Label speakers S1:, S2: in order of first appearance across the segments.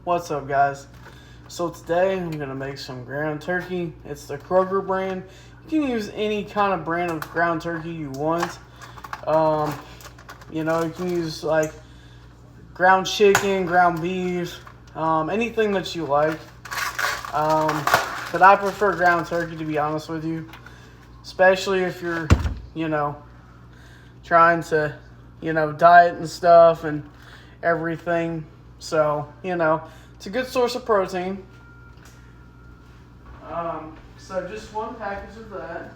S1: What's up, guys? So today I'm gonna make some ground turkey. It's the Kroger brand. You can use any kind of brand of ground turkey you want. Um, you can use like ground chicken, ground beef, anything that you like. But I prefer ground turkey, to be honest with you, especially if you're, you know, trying to, diet and stuff and everything. So, it's a good source of protein. So just one package of that.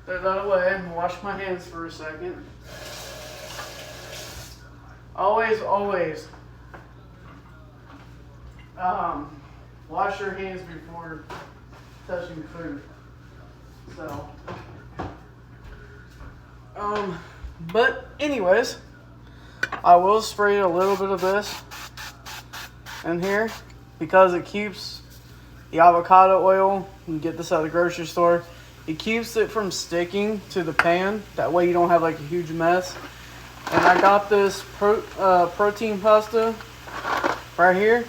S1: Put that away and wash my hands for a second. Always, wash your hands before touching food. So, but anyways, I will spray a little bit of this in here because it keeps the avocado oil. You can get this at the grocery store. It keeps it from sticking to the pan. That way you don't have like a huge mess. And I got this protein pasta right here.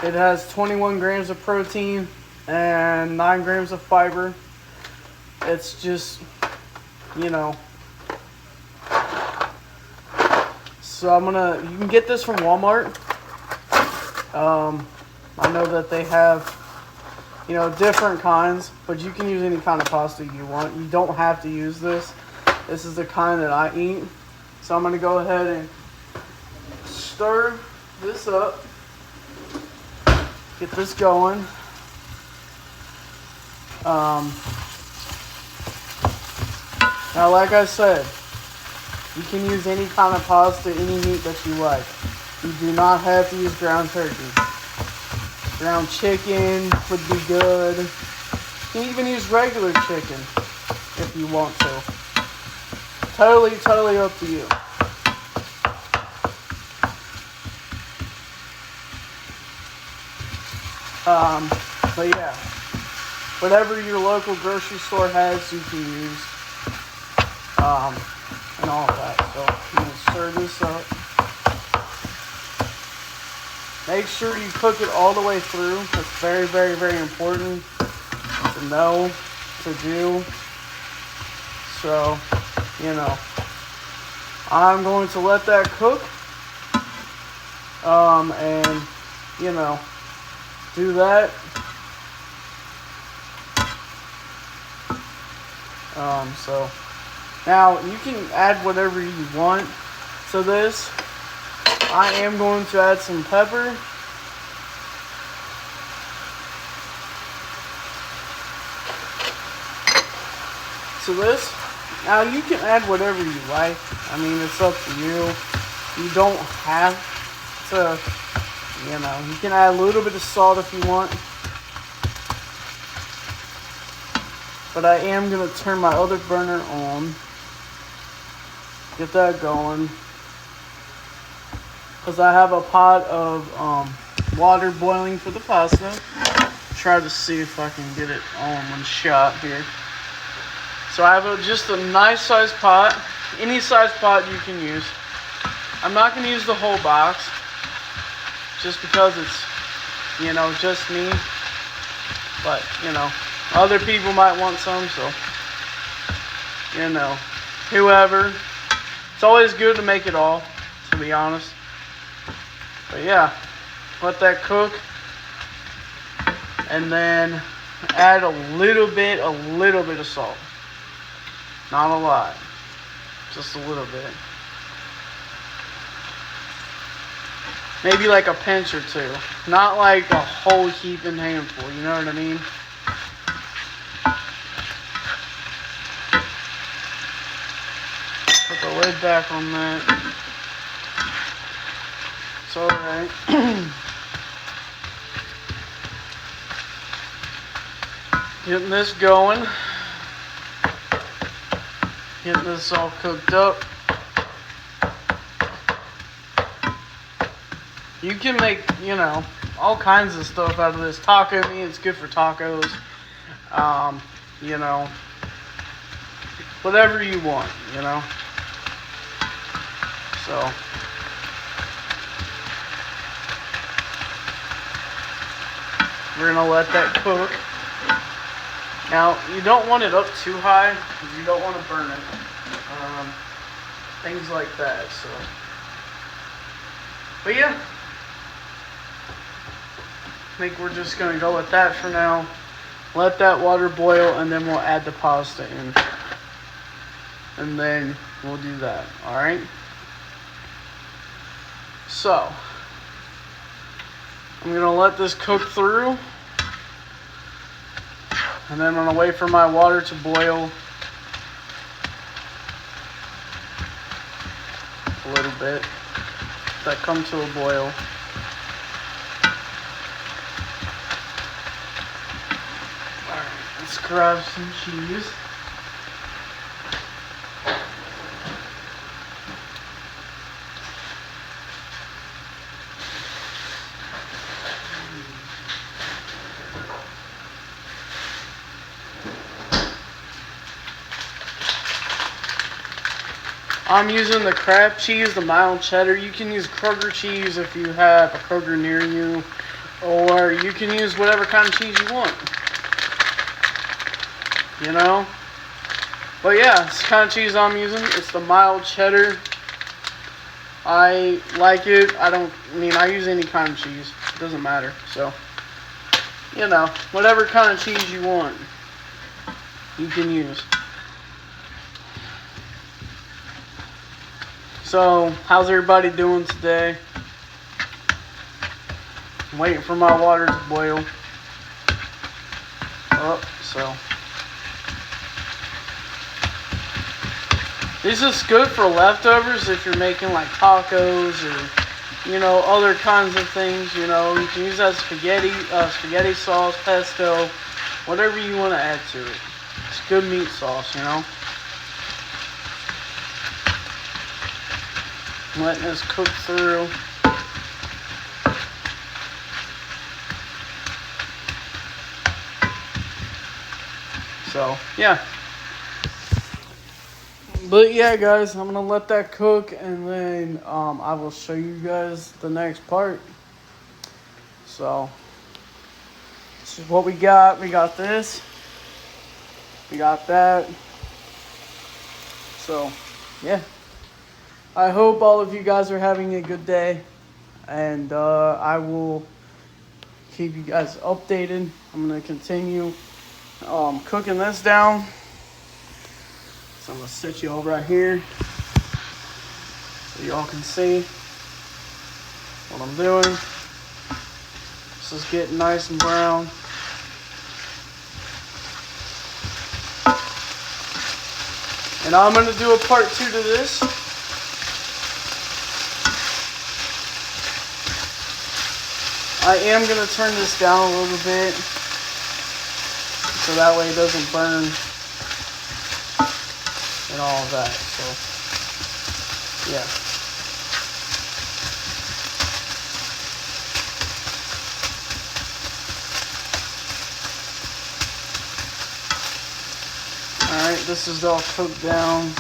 S1: It has 21 grams of protein and 9 grams of fiber. It's just, So you can get this from Walmart. I know that they have, different kinds, but you can use any kind of pasta you want. You don't have to use this. This is the kind that I eat. So I'm going to go ahead and stir this up. Get this going. Now, like I said, you can use any kind of pasta, any meat that you like. You do not have to use ground turkey. Ground chicken would be good. You can even use regular chicken if you want to. Totally up to you. But yeah, whatever your local grocery store has, you can use, and all of that. So I'm gonna stir this up. Make sure you cook it all the way through. That's very, very, very important to know, to do. So, I'm going to let that cook. And, do that. So now you can add whatever you want to this. I am going to add some pepper. To this. Now you can add whatever you like. I mean, it's up to you. You don't have to, you can add a little bit of salt if you want. But I am going to turn my other burner on. Get that going. Because I have a pot of water boiling for the pasta. Try to see if I can get it all in one shot here. So I have just a nice size pot. Any size pot you can use. I'm not going to use the whole box. Just because it's, just me. But, other people might want some, so, whoever. It's always good to make it all, to be honest. But yeah, let that cook. And then add a little bit of salt. Not a lot. Just a little bit. Maybe like a pinch or two. Not like a whole heaping handful, you know what I mean? Put the lid back on that. It's alright. Getting this going. Getting this all cooked up. You can make, all kinds of stuff out of this. Taco meat, it's good for tacos. Whatever you want, So, We're going to let that cook. Now, you don't want it up too high because you don't want to burn it. Things like that, so. But yeah. I think we're just going to go with that for now. Let that water boil, and then we'll add the pasta in. And then we'll do that, alright? So, I'm going to let this cook through. And then I'm going to wait for my water to boil a little bit. Let that come to a boil. Alright, let's grab some cheese. I'm using the Kraft cheese, the mild cheddar. You can use Kroger cheese if you have a Kroger near you, or you can use whatever kind of cheese you want. You know? But yeah, it's the kind of cheese I'm using. It's the mild cheddar. I like it. I use any kind of cheese. It doesn't matter. So, you know, whatever kind of cheese you want, you can use. So, how's everybody doing today? I'm waiting for my water to boil up, so. This is good for leftovers if you're making like tacos or, you know, other kinds of things. You know, you can use that spaghetti sauce, pesto, whatever you want to add to it. It's good meat sauce, you know. I'm letting this cook through. So, yeah. But yeah, guys, I'm gonna let that cook, and then I will show you guys the next part. So, this is what we got. We got this. We got that. So, yeah. I hope all of you guys are having a good day, and I will keep you guys updated. I'm going to continue cooking this down. So I'm going to set you all right here so y'all can see what I'm doing. This is getting nice and brown. And I'm going to do a part 2 to this. I am going to turn this down a little bit so that way it doesn't burn and all of that. So, yeah. Alright, this is all cooked down.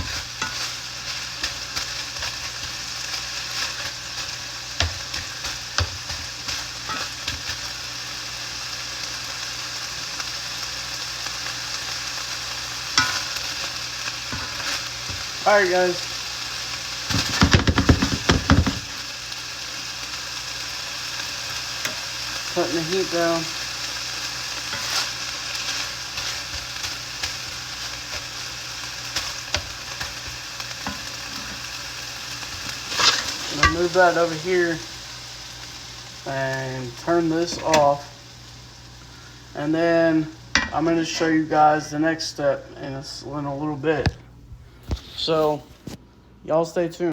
S1: Alright, guys. Cutting the heat down. I'm gonna move that over here and turn this off. And then I'm gonna show you guys the next step in a little bit. So, y'all stay tuned.